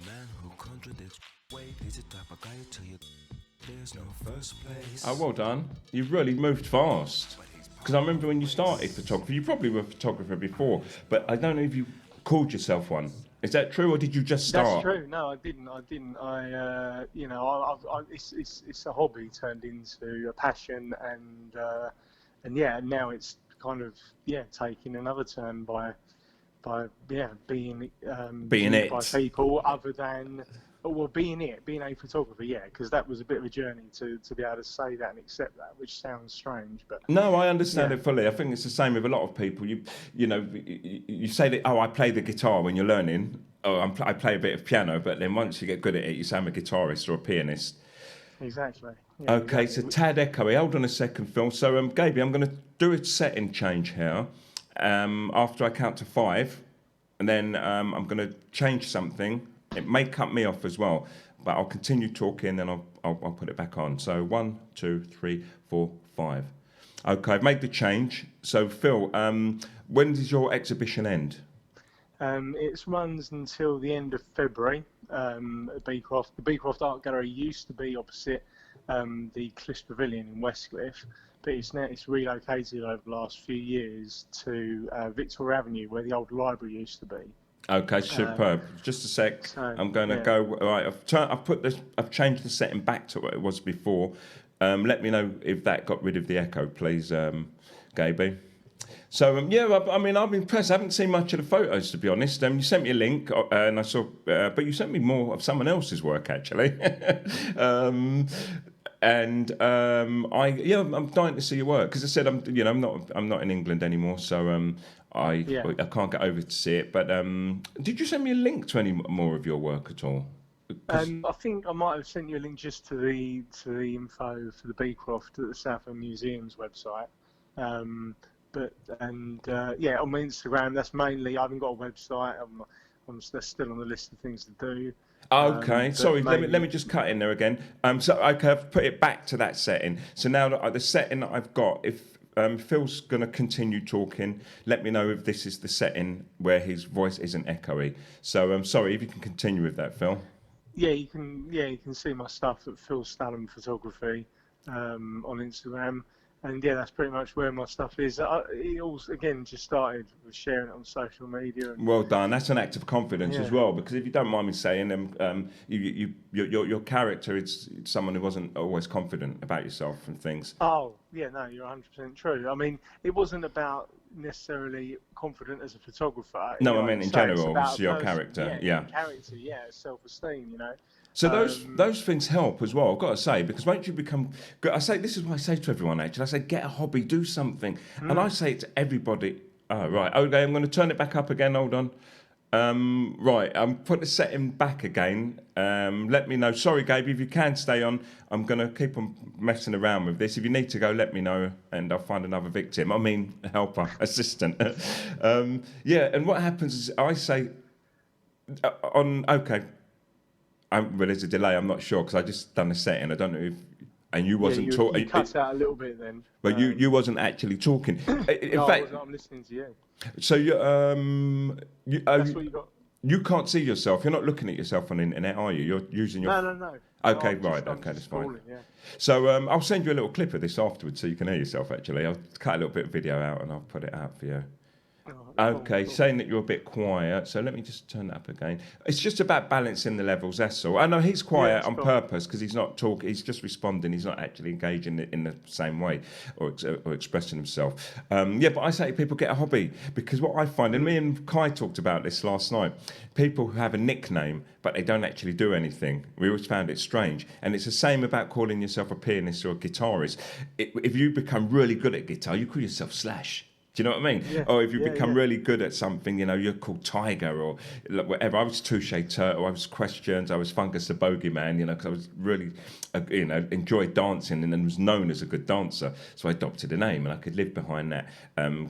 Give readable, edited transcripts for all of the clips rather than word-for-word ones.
man who contradicts weight is the type of guy who tell you there's no first place. Oh, well done. You've really moved fast. Because I remember when you started photography, you probably were a photographer before, but I don't know if you called yourself one. Is that true, or did you just start? That's true. No, I didn't. It's a hobby turned into a passion, and yeah, now it's kind of taking another turn by being Being viewed by it. people other than being a photographer, because that was a bit of a journey to be able to say that and accept that, which sounds strange, but No, I understand it fully. I think it's the same with a lot of people. You say that, I play the guitar when you're learning. I play a bit of piano, but then once you get good at it, you say I'm a guitarist or a pianist. Exactly. Okay, exactly. so tad echoey. Hold on a second, Phil. So, Gaby, I'm going to do a setting change here. After I count to 5, and then I'm going to change something. It may cut me off as well, but I'll continue talking, then I'll put it back on. So 1, 2, 3, 4, 5. Okay, I've made the change. So Phil, when does your exhibition end? It runs until the end of February at Beecroft. The Beecroft Art Gallery used to be opposite the Cliffs Pavilion in Westcliff, but it's relocated over the last few years to Victoria Avenue, where the old library used to be. Okay, superb. Just a sec. So, I'm going to go. Right, I've changed the setting back to what it was before. Let me know if that got rid of the echo, please, Gaby. So I'm impressed. I haven't seen much of the photos, to be honest. You sent me a link, and I saw, but you sent me more of someone else's work actually. I'm dying to see your work because I said I'm not in England anymore, so I can't get over to see it. But did you send me a link to any more of your work at all? I think I might have sent you a link just to the info for the Beecroft at the Southend Museum's website. On my Instagram, that's mainly. I haven't got a website. That's still on the list of things to do. Okay, sorry. Let me just cut in there again. I've put it back to that setting. So now the setting that I've got, if Phil's going to continue talking, let me know if this is the setting where his voice isn't echoey. So I'm sorry if you can continue with that, Phil. Yeah, you can see my stuff at Phil Stallum Photography on Instagram. And that's pretty much where my stuff is. It all again just started with sharing it on social media. And, well done. That's an act of confidence as well, because if you don't mind me saying, your character is someone who wasn't always confident about yourself and things. Oh yeah, no, you're 100% true. I mean, it wasn't about necessarily confident as a photographer. No, I meant in general, your character. Character, self-esteem. So those things help as well, I've got to say, because once you become good, this is what I say to everyone actually. I say, get a hobby, do something. And I say it to everybody. Oh, right, okay, I'm going to turn it back up again, hold on. Right, I'm put the setting back again. Let me know. Sorry, Gaby, if you can stay on, I'm going to keep on messing around with this. If you need to go, let me know, and I'll find another victim. I mean, helper, assistant. And what happens is I say, there's a delay. I'm not sure because I just done the setting. I don't know if, and you wasn't talking. You cut out a little bit then. But you wasn't actually talking. In fact, I'm listening to you. So That's what you got. You can't see yourself. You're not looking at yourself on the internet, are you? You're using your. No. Okay, right. Okay, that's fine. So I'll send you a little clip of this afterwards so you can hear yourself. Actually, I'll cut a little bit of video out and I'll put it out for you. Okay, saying that you're a bit quiet, so let me just turn that up again. It's just about balancing the levels, that's all. I know he's quiet on purpose because he's not talking, he's just responding, he's not actually engaging in the same way or expressing himself. But I say to people, get a hobby, because what I find, and me and Kai talked about this last night, people who have a nickname but they don't actually do anything, we always found it strange. And it's the same about calling yourself a pianist or a guitarist. If you become really good at guitar, you call yourself Slash. Do you know what I mean? Yeah. Or if you become really good at something, you're called Tiger or whatever. I was Touche Turtle, I was Questions, I was Fungus the Bogeyman, because I was really, enjoyed dancing and then was known as a good dancer. So I adopted a name and I could live behind that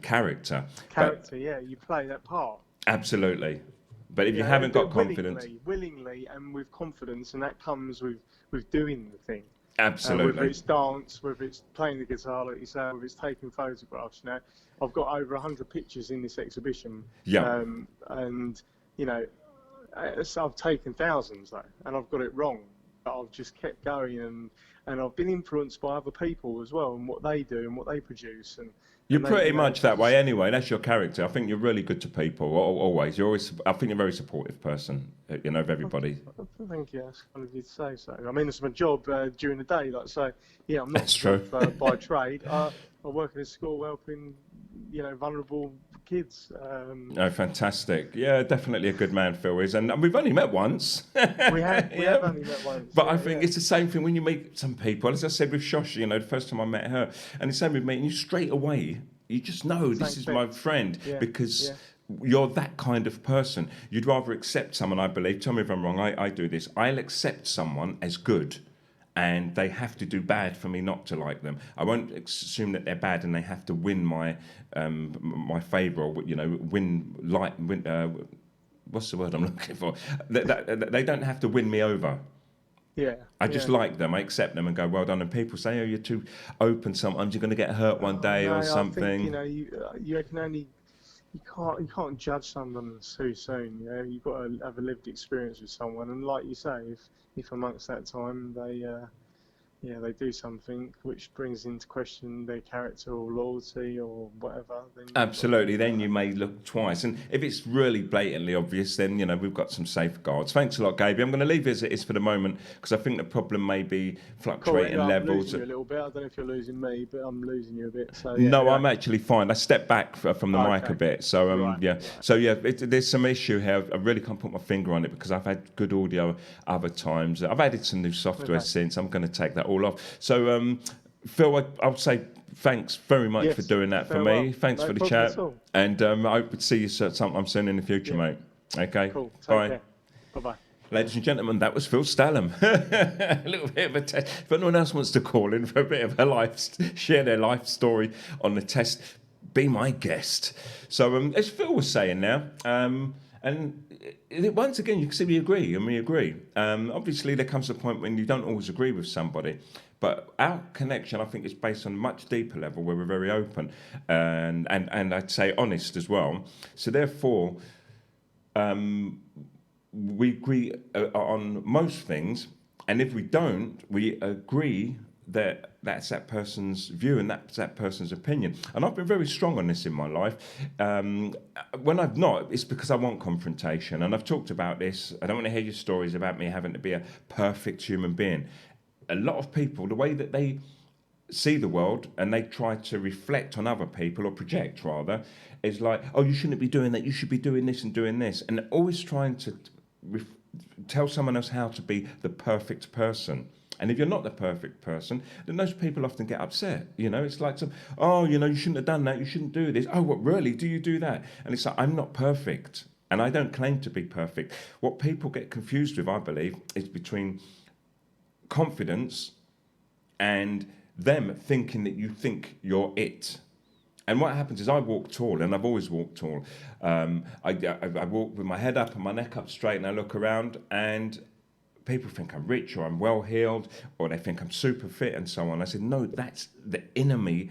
character. You play that part. Absolutely. But if you haven't got confidence... Willingly and with confidence, and that comes with doing the thing. Absolutely. Whether it's dance, whether it's playing the guitar, like you say, whether it's taking photographs. I've got over 100 pictures in this exhibition. Yeah. And So I've taken thousands though, and I've got it wrong. But I've just kept going, and I've been influenced by other people as well, and what they do and what they produce, You're and they, pretty you know, much that way anyway. That's your character. I think you're really good to people. Always. You're always. I think you're a very supportive person. You know, of everybody. Thank you. That's kind of you to say so. I mean, it's my job during the day. Like so, yeah, I'm not That's true. by trade. I work in a school helping, you know, vulnerable kids. Oh, fantastic! Yeah, definitely a good man, Phil is, and we've only met once. We have only met once. But I think it's the same thing when you meet some people. As I said with Shosh, you know, the first time I met her, and the same with me, and you straight away, you just know this is my friend because you're that kind of person. You'd rather accept someone, I believe. Tell me if I'm wrong. I do this. I'll accept someone as good, and they have to do bad for me not to like them. I won't assume that they're bad and they have to win my my favour, or you know, win. What's the word I'm looking for? They don't have to win me over. Yeah. I just like them. I accept them and go, well done. And people say, oh, you're too open. Sometimes you're going to get hurt one day or something. I think, you know, you can only. You can't judge someone too soon. You know, you've got to have a lived experience with someone, and like you say, if amongst that time they do something which brings into question their character or loyalty or whatever, then absolutely, then you may look twice. And if it's really blatantly obvious, then, you know, we've got some safeguards. Thanks a lot, Gaby. I'm going to leave it as it is for the moment because I think the problem may be fluctuating levels. I'm losing you a little bit. I don't know if you're losing me, but I'm losing you a bit. So no, I'm actually fine. I stepped back from the mic a bit. So right. So there's some issue here. I really can't put my finger on it because I've had good audio other times. I've added some new software since. I'm going to take that all off. So Phil, I'll say thanks very much for doing that for me. Thanks for the chat. And I hope to see you sometime soon in the future, mate. Okay. Cool. Bye. Care. Bye-bye. Ladies and gentlemen, that was Phil Stallam. A little bit of a test. If anyone else wants to call in for a bit of a share their life story on the test, be my guest. So as Phil was saying now, and once again, you can see we agree, and we agree. Obviously, there comes a point when you don't always agree with somebody, but our connection, I think, is based on a much deeper level where we're very open and I'd say honest as well. So therefore, we agree on most things, and if we don't, we agree that that's that person's view and that's that person's opinion. And I've been very strong on this in my life. When I've not, it's because I want confrontation. And I've talked about this. I don't want to hear your stories about me having to be a perfect human being. A lot of people, the way that they see the world and they try to reflect on other people, or project rather, is like, oh, you shouldn't be doing that, you should be doing this and doing this. And they're always trying to tell someone else how to be the perfect person. And if you're not the perfect person, then those people often get upset. You know, it's like, oh, you know, you shouldn't have done that. You shouldn't do this. Oh, what, really? Do you do that? And it's like, I'm not perfect. And I don't claim to be perfect. What people get confused with, I believe, is between confidence and them thinking that you think you're it. And what happens is I walk tall, and I've always walked tall. I walk with my head up and my neck up straight, and I look around, and people think I'm rich or I'm well-heeled, or they think I'm super fit and so on. I said, no, that's the inner me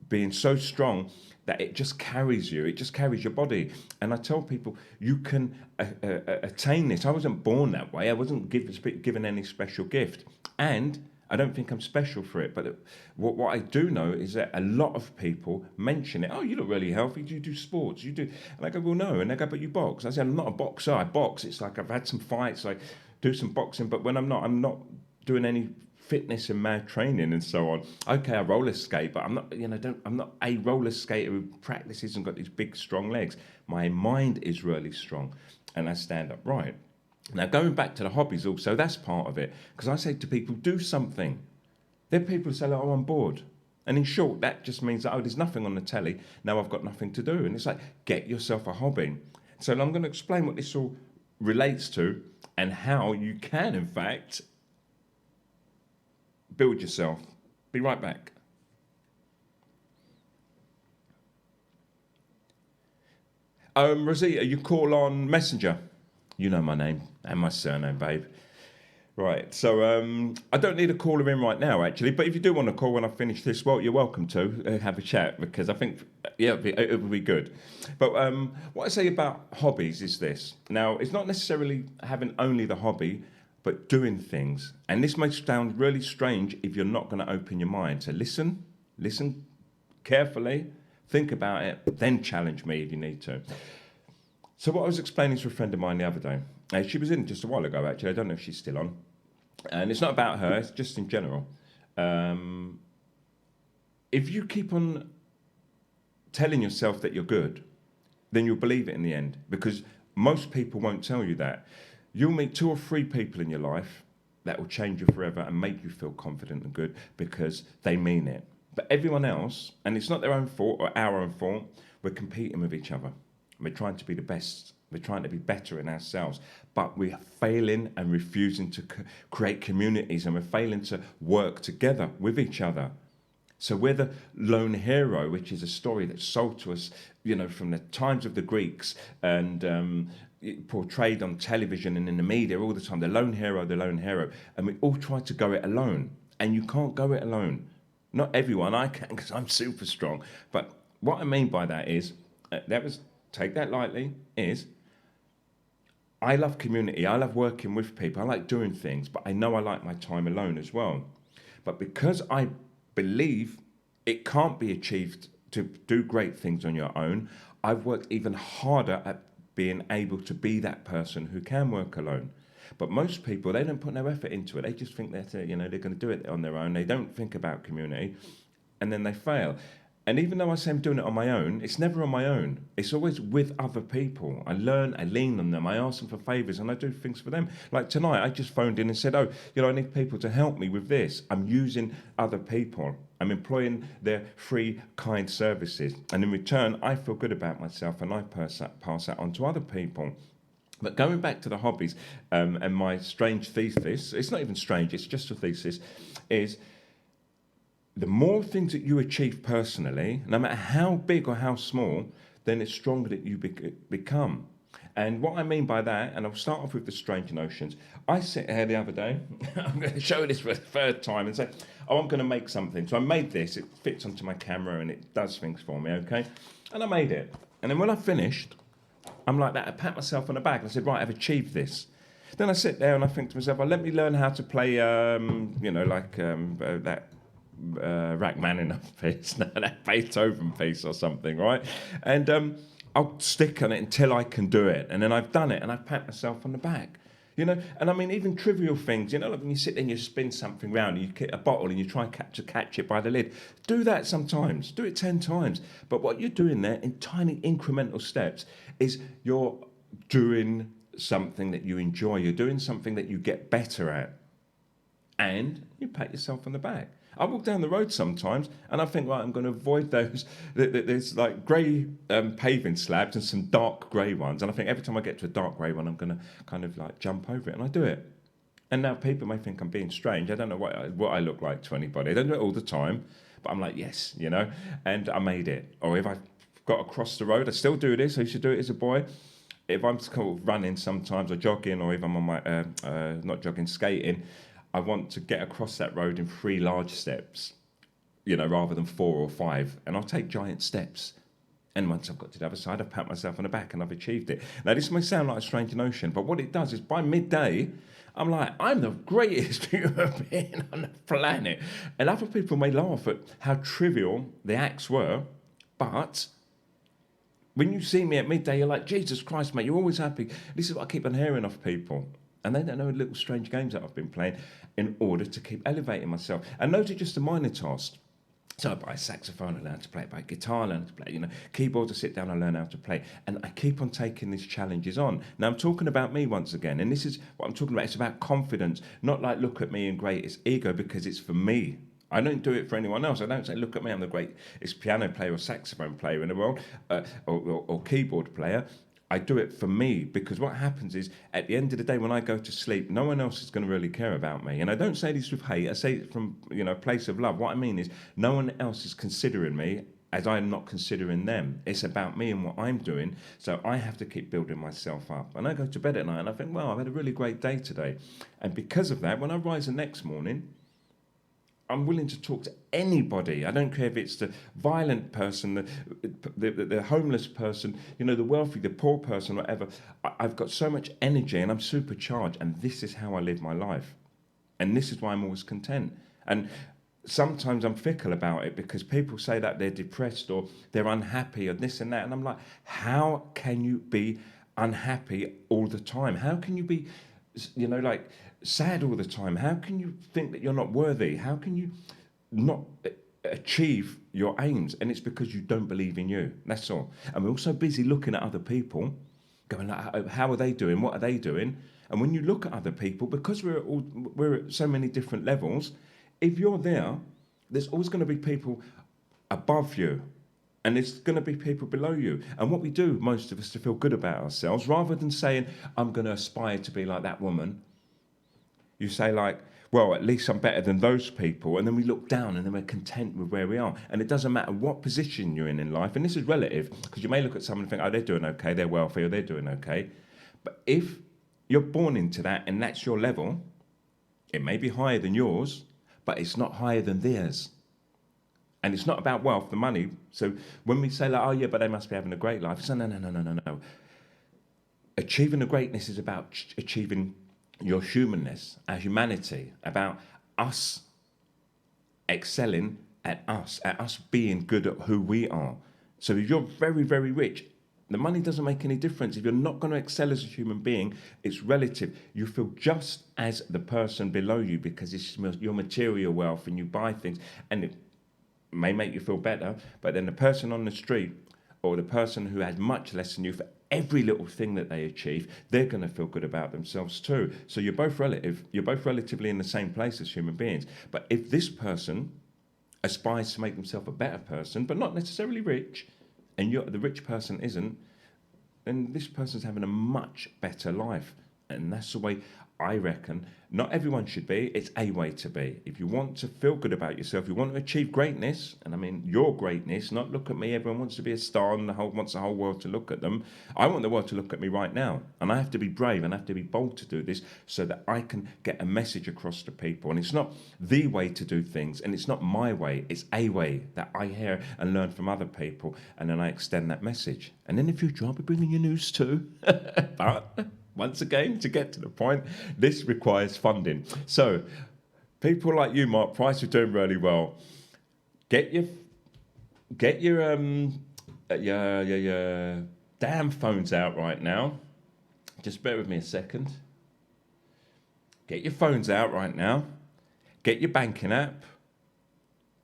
being so strong that it just carries you. It just carries your body. And I tell people, you can attain this. I wasn't born that way. I wasn't given any special gift. And I don't think I'm special for it. But what I do know is that a lot of people mention it. Oh, you look really healthy. Do you do sports? You do? And I go, well, no. And they go, but you box. I said, I'm not a boxer. I box. It's like I've had some fights. I do some boxing. But when I'm not doing any fitness and mad training and so on. Okay, I roller skate, but I'm not, I'm not a roller skater who practices and got these big, strong legs. My mind is really strong, and I stand upright. Now, going back to the hobbies also, that's part of it. Because I say to people, do something. There are people who say, oh, I'm bored. And in short, that just means that, oh, there's nothing on the telly. Now I've got nothing to do. And it's like, get yourself a hobby. So I'm going to explain what this all relates to and how you can, in fact, build yourself. Be right back. Rosita, you call on Messenger. You know my name and my surname, babe. Right, so I don't need a caller in right now, actually, but if you do want to call when I finish this, well, you're welcome to have a chat, because I think, yeah, it would be good. But what I say about hobbies is this. Now, it's not necessarily having only the hobby, but doing things. And this may sound really strange if you're not going to open your mind. So listen carefully, think about it, then challenge me if you need to. So what I was explaining to a friend of mine the other day, she was in just a while ago, actually. I don't know if she's still on. And it's not about her, it's just in general. If you keep on telling yourself that you're good, then you'll believe it in the end, because most people won't tell you that. You'll meet 2 or 3 people in your life that will change you forever and make you feel confident and good because they mean it. But everyone else, and it's not their own fault or our own fault, we're competing with each other. We're trying to be the best. We're trying to be better in ourselves. But we're failing and refusing to create communities, and we're failing to work together with each other. So we're the lone hero, which is a story that's sold to us, from the times of the Greeks, and portrayed on television and in the media all the time. The lone hero, and we all try to go it alone, and you can't go it alone. Not everyone. I can, because I'm super strong. But what I mean by that is, take that lightly, is I love community. I love working with people. I like doing things, but I know I like my time alone as well. But because I believe it can't be achieved to do great things on your own, I've worked even harder at being able to be that person who can work alone. But most people, they don't put no effort into it. They just think that they're going to do it on their own. They don't think about community, and then they fail. And even though I say I'm doing it on my own, it's never on my own. It's always with other people. I learn, I lean on them, I ask them for favours, and I do things for them. Like tonight, I just phoned in and said, I need people to help me with this. I'm using other people. I'm employing their free, kind services. And in return, I feel good about myself, and I pass that on to other people. But going back to the hobbies, and my strange thesis, it's not even strange, it's just a thesis, is the more things that you achieve personally, no matter how big or how small, then it's stronger that you become. And what I mean by that, and I'll start off with the strange notions. I sit here the other day, I'm going to show this for the third time and say, I'm going to make something. So I made this, it fits onto my camera and it does things for me, okay? And I made it. And then when I finished, I'm like that, I pat myself on the back and I said, right, I've achieved this. Then I sit there and I think to myself, well, let me learn how to play, that Rachmaninoff piece, that Beethoven piece or something, right? And I'll stick on it until I can do it. And then I've done it and I pat myself on the back. And I mean, even trivial things, like when you sit there and you spin something round, and you get a bottle and you try to catch it by the lid. Do that sometimes. Do it 10 times. But what you're doing there in tiny incremental steps is you're doing something that you enjoy. You're doing something that you get better at. And you pat yourself on the back. I walk down the road sometimes and I think, right, I'm going to avoid those. There's like grey paving slabs and some dark grey ones. And I think every time I get to a dark grey one, I'm going to kind of like jump over it. And I do it. And now people may think I'm being strange. I don't know what I look like to anybody. I don't do it all the time. But I'm like, yes, and I made it. Or if I've got across the road, I still do this. I used to do it as a boy. If I'm kind of running sometimes or jogging, or if I'm on my, not jogging, skating, I want to get across that road in 3 large steps, rather than 4 or 5. And I'll take giant steps. And once I've got to the other side, I pat myself on the back and I've achieved it. Now, this may sound like a strange notion, but what it does is by midday, I'm like, I'm the greatest human being on the planet. And other people may laugh at how trivial the acts were, but when you see me at midday, you're like, Jesus Christ, mate, you're always happy. This is what I keep on hearing off people. And they don't know little strange games that I've been playing in order to keep elevating myself. And those are just the minor tasks. So I buy a saxophone, I learn to play it. I buy a guitar, I learn to play, keyboards, I sit down, I learn how to play. And I keep on taking these challenges on. Now, I'm talking about me once again. And this is what I'm talking about. It's about confidence. Not like, look at me and greatest ego, because it's for me. I don't do it for anyone else. I don't say, look at me, I'm the greatest piano player or saxophone player in the world, or keyboard player. I do it for me, because what happens is, at the end of the day, when I go to sleep, no one else is going to really care about me. And I don't say this with hate. I say it from a place of love. What I mean is, no one else is considering me as I'm not considering them. It's about me and what I'm doing. So I have to keep building myself up. And I go to bed at night and I think, well, I've had a really great day today. And because of that, when I rise the next morning, I'm willing to talk to anybody. I don't care if it's the violent person, the homeless person, you know, the wealthy, the poor person, whatever. I've got so much energy and I'm supercharged. And this is how I live my life. And this is why I'm always content. And sometimes I'm fickle about it because people say that they're depressed or they're unhappy or this and that. And I'm like, how can you be unhappy all the time? How can you be, you know, like sad all the time? How can you think that you're not worthy? How can you not achieve your aims? And it's because you don't believe in you. That's all. And we're also busy looking at other people, going like, how are they doing? What are they doing? And when you look at other people, because we're at so many different levels, if you're there, there's always going to be people above you and there's going to be people below you. And what we do, most of us, to feel good about ourselves, rather than saying, I'm going to aspire to be like that woman, you say like, well, at least I'm better than those people. And then we look down and then we're content with where we are. And it doesn't matter what position you're in life. And this is relative, because you may look at someone and think, oh, they're doing okay, they're wealthy, or they're doing okay. But if you're born into that and that's your level, it may be higher than yours, but it's not higher than theirs. And it's not about wealth, the money. So when we say like, oh yeah, but they must be having a great life. It's no. Achieving the greatness is about achieving your humanness, our humanity, about us excelling at us being good at who we are. So if you're very, very rich, the money doesn't make any difference. If you're not going to excel as a human being, it's relative. You feel just as the person below you because it's your material wealth and you buy things and it may make you feel better, but then the person on the street or the person who has much less than you, for every little thing that they achieve, they're going to feel good about themselves too. So you're both relatively in the same place as human beings. But if this person aspires to make themselves a better person, but not necessarily rich, and the rich person isn't, then this person's having a much better life. And that's the way I reckon not everyone should be. It's a way to be. If you want to feel good about yourself, you want to achieve greatness, and I mean your greatness, not look at me. Everyone wants to be a star and wants the whole world to look at them. I want the world to look at me right now. And I have to be brave and I have to be bold to do this so that I can get a message across to people. And it's not the way to do things, and it's not my way. It's a way that I hear and learn from other people, and then I extend that message. And in the future, I'll be bringing you news too. But once again, to get to the point, this requires funding. So people like you, Mark Price, are doing really well. Get your damn phones out right now. Just bear with me a second. Get your phones out right now. Get your banking app.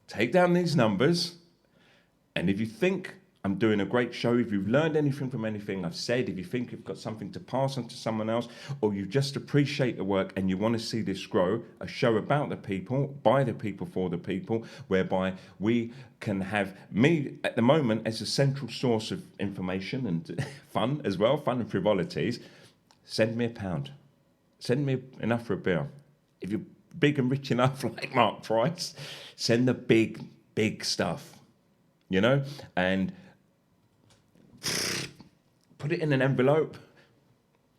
Take down these numbers. And if you think I'm doing a great show, if you've learned anything from anything I've said, if you think you've got something to pass on to someone else, or you just appreciate the work and you want to see this grow, a show about the people, by the people, for the people, whereby we can have me at the moment as a central source of information and fun as well, fun and frivolities, send me £1. Send me enough for a beer. If you're big and rich enough like Mark Price, send the big, big stuff, you know, and put it in an envelope,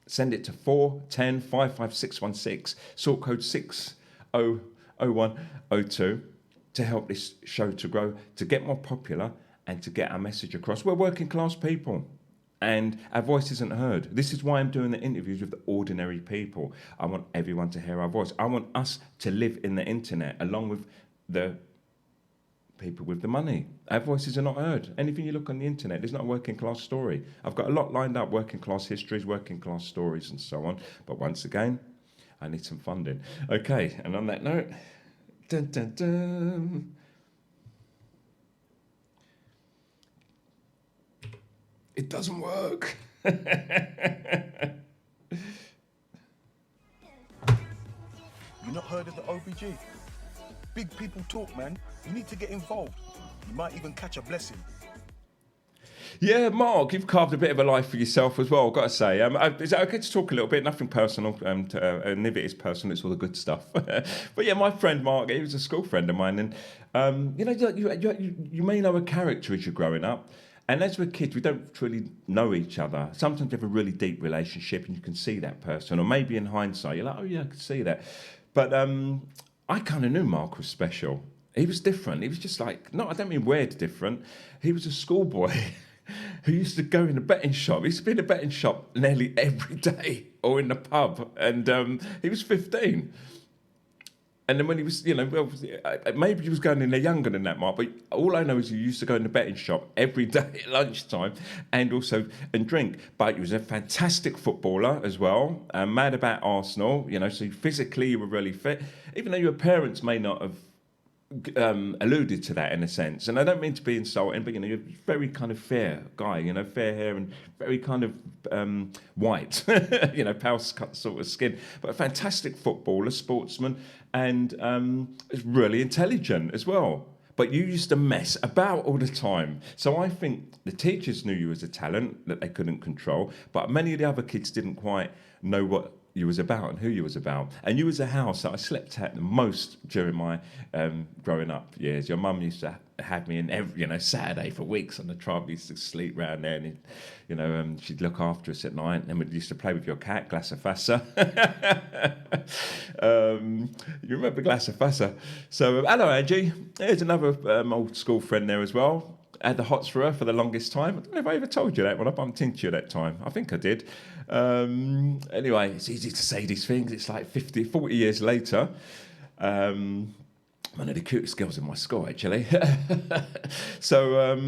send it to 410 55616, sort code 600102, to help this show to grow, to get more popular and to get our message across. We're working class people and our voice isn't heard. This is why I'm doing the interviews with the ordinary people. I want everyone to hear our voice. I want us to live in the internet along with the people with the money. Our voices are not heard. Anything you look on the internet, there's not a working class story. I've got a lot lined up, working class histories, working class stories and so on. But once again, I need some funding. Okay, and on that note, dun, dun, dun. It doesn't work. You not heard of the OBG? Big people talk, man. You need to get involved. You might even catch a blessing. Yeah, Mark, you've carved a bit of a life for yourself as well, I've got to say. Is it okay to talk a little bit? Nothing personal, and if it is personal, it's all the good stuff. But yeah, my friend Mark, he was a school friend of mine, and you may know a character as you're growing up, and as we're kids, we don't really know each other. Sometimes you have a really deep relationship, and you can see that person, or maybe in hindsight, you're like, oh yeah, I can see that. But I kind of knew Mark was special. He was different. He was just like, no, I don't mean weird different. He was a schoolboy who used to go in a betting shop. He used to be in a betting shop nearly every day, or in the pub. And he was 15. And then when he was, maybe he was going in there younger than that, Mark, but all I know is he used to go in the betting shop every day at lunchtime and drink. But he was a fantastic footballer as well, mad about Arsenal, so physically you were really fit, even though your parents may not have alluded to that in a sense. And I don't mean to be insulting, but you're a very kind of fair guy, fair hair and very kind of white, pale sort of skin, but a fantastic footballer, sportsman, and really intelligent as well. But you used to mess about all the time. So I think the teachers knew you as a talent that they couldn't control, but many of the other kids didn't quite know what you was about and who you was about. And you was a house that I slept at the most during my growing up years. Your mum used to have me in every, Saturday for weeks on the trot. We used to sleep round there, and she'd look after us at night. And we used to play with your cat, Glassafassa. You remember Glassafassa? So hello, Angie. Here's another old school friend there as well. I had the hots for her for the longest time. I don't know if I ever told you that when I bumped into you that time. I think I did. Anyway, it's easy to say these things. It's like 40 years later. One of the cutest girls in my school, actually. So,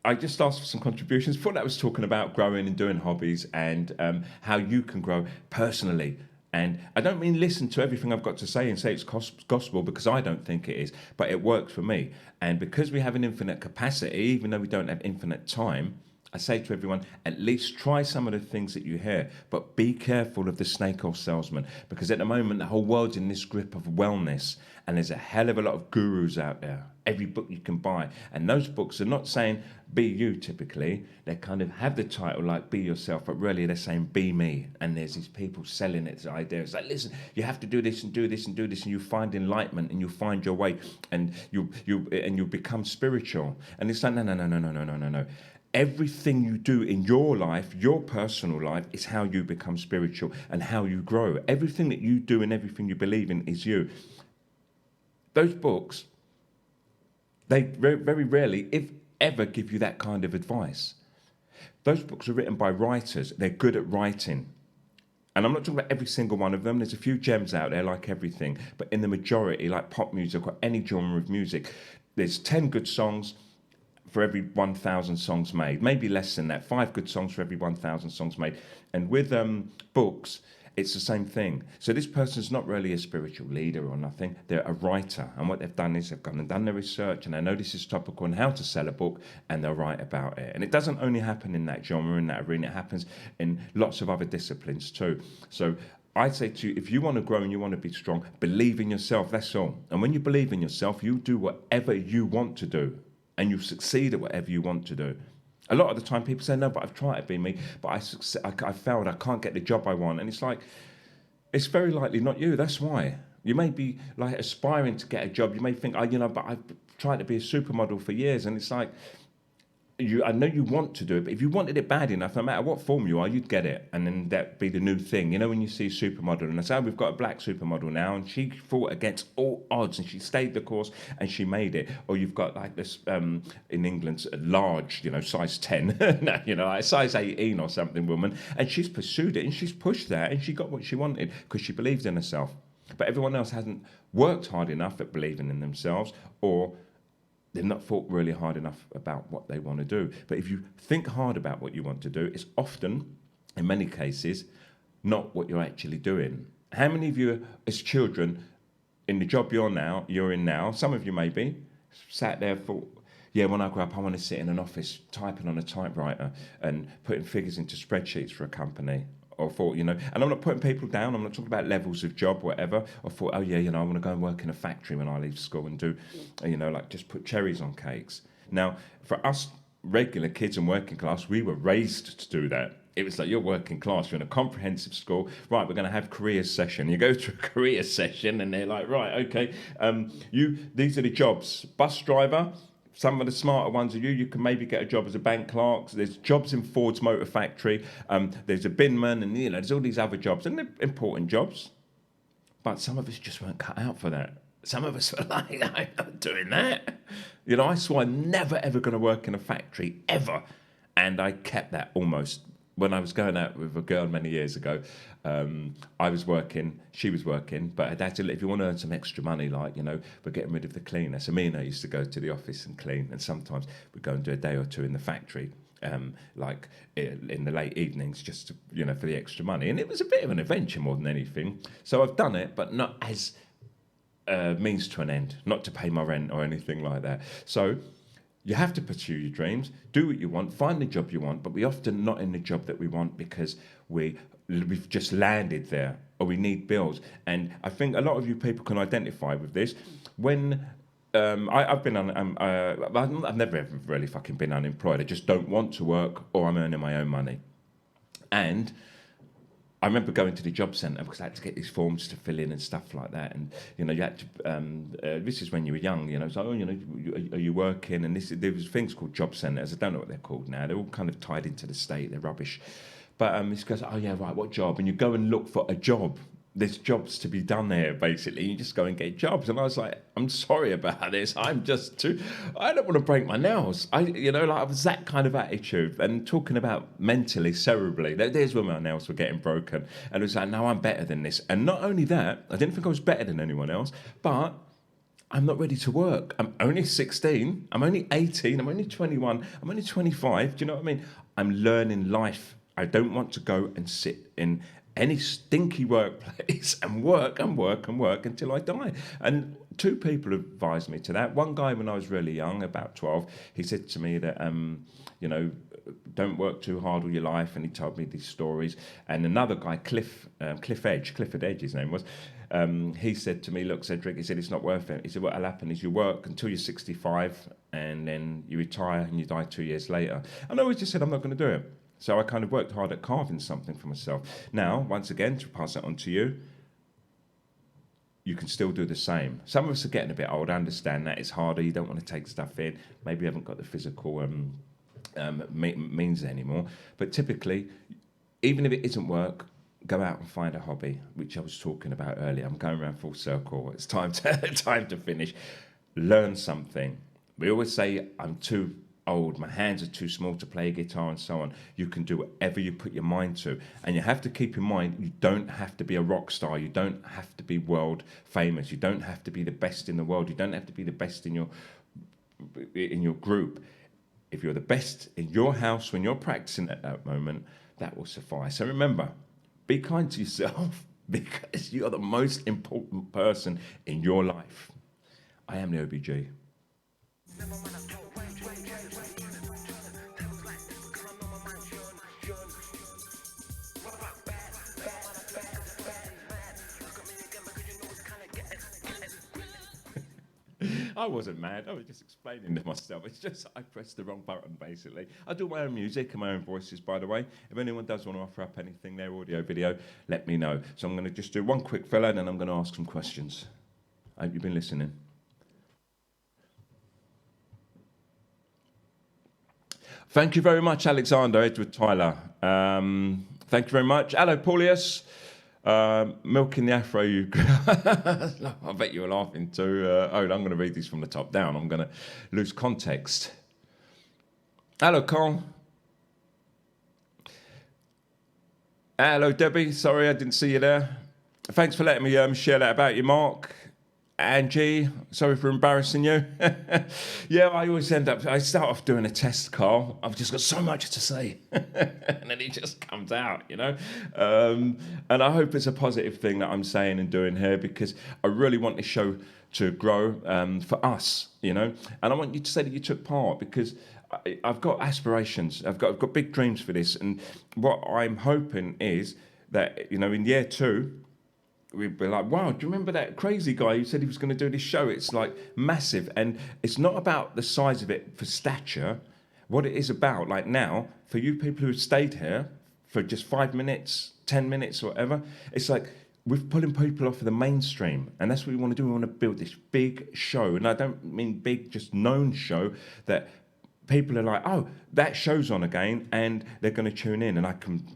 I just asked for some contributions. Thought that was talking about growing and doing hobbies and how you can grow personally. And I don't mean listen to everything I've got to say and say it's gospel, because I don't think it is, but it works for me. And because we have an infinite capacity, even though we don't have infinite time, I say to everyone, at least try some of the things that you hear, but be careful of the snake oil salesman, because at the moment the whole world's in this grip of wellness, and there's a hell of a lot of gurus out there. Every book you can buy, and those books are not saying be you typically. They kind of have the title like be yourself, but really they're saying be me. And there's these people selling it, this idea. It's like, listen, you have to do this and do this and do this, and you find enlightenment and you find your way, and you become spiritual. And it's like no. Everything you do in your life, your personal life, is how you become spiritual and how you grow. Everything that you do and everything you believe in is you. Those books, they very, very rarely, if ever, give you that kind of advice. Those books are written by writers. They're good at writing. And I'm not talking about every single one of them. There's a few gems out there, like everything. But in the majority, like pop music or any genre of music, there's 10 good songs for every 1,000 songs made. Maybe less than that. 5 good songs for every 1,000 songs made. And with books, it's the same thing. So this person's not really a spiritual leader or nothing. They're a writer. And what they've done is they've gone and done their research, and they know this is topical on how to sell a book, and they'll write about it. And it doesn't only happen in that genre, in that arena. It happens in lots of other disciplines too. So I'd say to you, if you want to grow and you want to be strong, believe in yourself, that's all. And when you believe in yourself, you do whatever you want to do, and you succeed at whatever you want to do. A lot of the time people say, no, but I've tried to be me, but I failed, I can't get the job I want. And it's like, it's very likely not you, that's why. You may be like aspiring to get a job, you may think, but I've tried to be a supermodel for years, and it's like, I know you want to do it, but if you wanted it bad enough, no matter what form you are, you'd get it, and then that'd be the new thing. When you see a supermodel, and they say, we've got a black supermodel now, and she fought against all odds, and she stayed the course, and she made it. Or you've got like this, in England, a large, size 10, like size 18 or something woman, and she's pursued it, and she's pushed that, and she got what she wanted, because she believed in herself. But everyone else hasn't worked hard enough at believing in themselves, or they've not thought really hard enough about what they want to do. But if you think hard about what you want to do, it's often, in many cases, not what you're actually doing. How many of you, as children, in the job you're in now, some of you maybe, sat there thought, when I grow up, I want to sit in an office typing on a typewriter and putting figures into spreadsheets for a company. Or thought, and I'm not putting people down, I'm not talking about levels of job, whatever. Or thought, I want to go and work in a factory when I leave school and do, like just put cherries on cakes. Now, for us regular kids and working class, we were raised to do that. It was like, you're working class, you're in a comprehensive school, right, we're going to have careers session. You go to a career session and they're like, right, okay, these are the jobs. Bus driver, some of the smarter ones are you can maybe get a job as a bank clerk. So there's jobs in Ford's motor factory. There's a binman and, there's all these other jobs and they're important jobs. But some of us just weren't cut out for that. Some of us were like, I'm not doing that. I swore I'm never, ever going to work in a factory, ever. And I kept that almost. When I was going out with a girl many years ago, I was working, she was working, but I'd had to, if you want to earn some extra money, we're getting rid of the cleaner. So me and her used to go to the office and clean, and sometimes we'd go and do a day or two in the factory, in the late evenings, just to, for the extra money. And it was a bit of an adventure more than anything. So I've done it, but not as means to an end, not to pay my rent or anything like that. So you have to pursue your dreams, do what you want, find the job you want, but we're often not in the job that we want because we've just landed there or we need bills. And I think a lot of you people can identify with this. When I've been I've never ever really fucking been unemployed. I just don't want to work or I'm earning my own money. And I remember going to the job centre because I had to get these forms to fill in and stuff like that. And, you had to, this is when you were young, so, are you working? And there was things called job centres. I don't know what they're called now. They're all kind of tied into the state. They're rubbish. But this goes, oh, yeah, right, what job? And you go and look for a job. There's jobs to be done there, basically. You just go and get jobs. And I was like, I'm sorry about this. I don't want to break my nails. I was that kind of attitude. And talking about mentally, cerebrally, there's where my nails were getting broken. And it was like, no, I'm better than this. And not only that, I didn't think I was better than anyone else, but I'm not ready to work. I'm only 16. I'm only 18. I'm only 21. I'm only 25. Do you know what I mean? I'm learning life. I don't want to go and sit in any stinky workplace and work until I die. And two people advised me to that. One guy, when I was really young, about 12, he said to me that, don't work too hard all your life. And he told me these stories. And another guy, Clifford Edge, his name was, he said to me, look, Cedric, he said, it's not worth it. He said, what'll happen is you work until you're 65 and then you retire and you die 2 years later. And I always just said, I'm not going to do it. So I kind of worked hard at carving something for myself. Now, once again, to pass that on to you, you can still do the same. Some of us are getting a bit old. I understand that. It's harder. You don't want to take stuff in. Maybe you haven't got the physical means anymore. But typically, even if it isn't work, go out and find a hobby, which I was talking about earlier. I'm going around full circle. It's time to finish. Learn something. We always say, I'm too old, my hands are too small to play a guitar and so on. You can do whatever you put your mind to. And you have to keep in mind, you don't have to be a rock star. You don't have to be world famous. You don't have to be the best in the world. You don't have to be the best in your group. If you're the best in your house when you're practicing at that moment, that will suffice. So remember, be kind to yourself because you're the most important person in your life. I am the OBG. I wasn't mad. I was just explaining to myself. It's just I pressed the wrong button, basically. I do my own music and my own voices, by the way. If anyone does want to offer up anything, their audio, video, let me know. So I'm going to just do one quick fella, and then I'm going to ask some questions. I hope you've been listening. Thank you very much, Alexander, Edward Tyler. Thank you very much. Hello, Paulius. Milking the afro, you. I bet you were laughing too. I'm going to read these from the top down. I'm going to lose context. Hello, Carl. Hello, Debbie. Sorry, I didn't see you there. Thanks for letting me share that about you, Mark. Angie, sorry for embarrassing you. Yeah, I start off doing a test, Carl. I've just got so much to say. And then it just comes out, And I hope it's a positive thing that I'm saying and doing here because I really want this show to grow for us, And I want you to say that you took part because I've got aspirations. I've got big dreams for this. And what I'm hoping is that, in year 2, we'd be like, wow, do you remember that crazy guy who said he was going to do this show? It's like massive. And it's not about the size of it for stature. what it is about. Like now, for you people who stayed here for just 5 minutes, 10 minutes, or whatever, it's like we're pulling people off of the mainstream, and that's what we want to do. We want to build this big show, and I don't mean big, just known show that people are like, oh, that show's on again, and they're going to tune in, and I can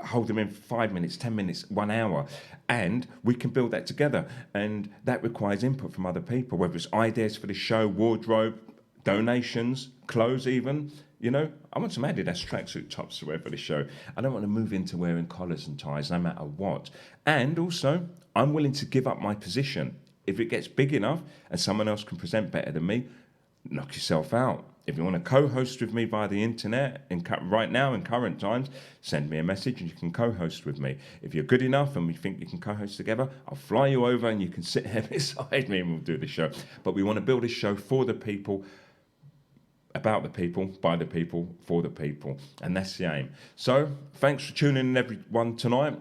hold them in for 5 minutes, 10 minutes, 1 hour, and we can build that together. And that requires input from other people, whether it's ideas for the show, wardrobe, donations, clothes even. You know, I want some Adidas tracksuit tops to wear for the show. I don't want to move into wearing collars and ties no matter what. And also, I'm willing to give up my position. If it gets big enough and someone else can present better than me, knock yourself out. If you want to co-host with me via the internet, right now in current times, send me a message and you can co-host with me. If you're good enough and we think you can co-host together, I'll fly you over and you can sit here beside me and we'll do the show. But we want to build a show for the people, about the people, by the people, for the people. And that's the aim. So thanks for tuning in, everyone, tonight.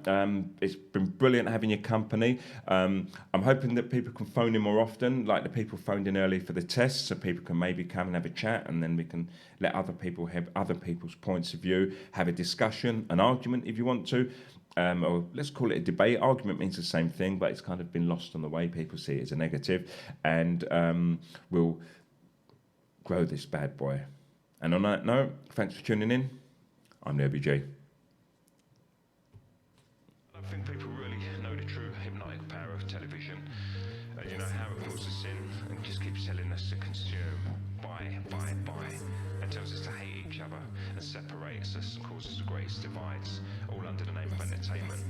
It's been brilliant having your company. I'm hoping that people can phone in more often, like the people phoned in early for the test, so people can maybe come and have a chat, and then we can let other people have other people's points of view, have a discussion, an argument if you want to. Or let's call it a debate. Argument means the same thing, but it's kind of been lost on the way. People see it as a negative. And we'll grow this bad boy. And on that note, thanks for tuning in. I'm the OBG. I don't think people really know the true hypnotic power of television. You know how it pulls us in and just keeps telling us to consume, buy, and tells us to hate each other and separates us and causes the greatest divides, all under the name of entertainment.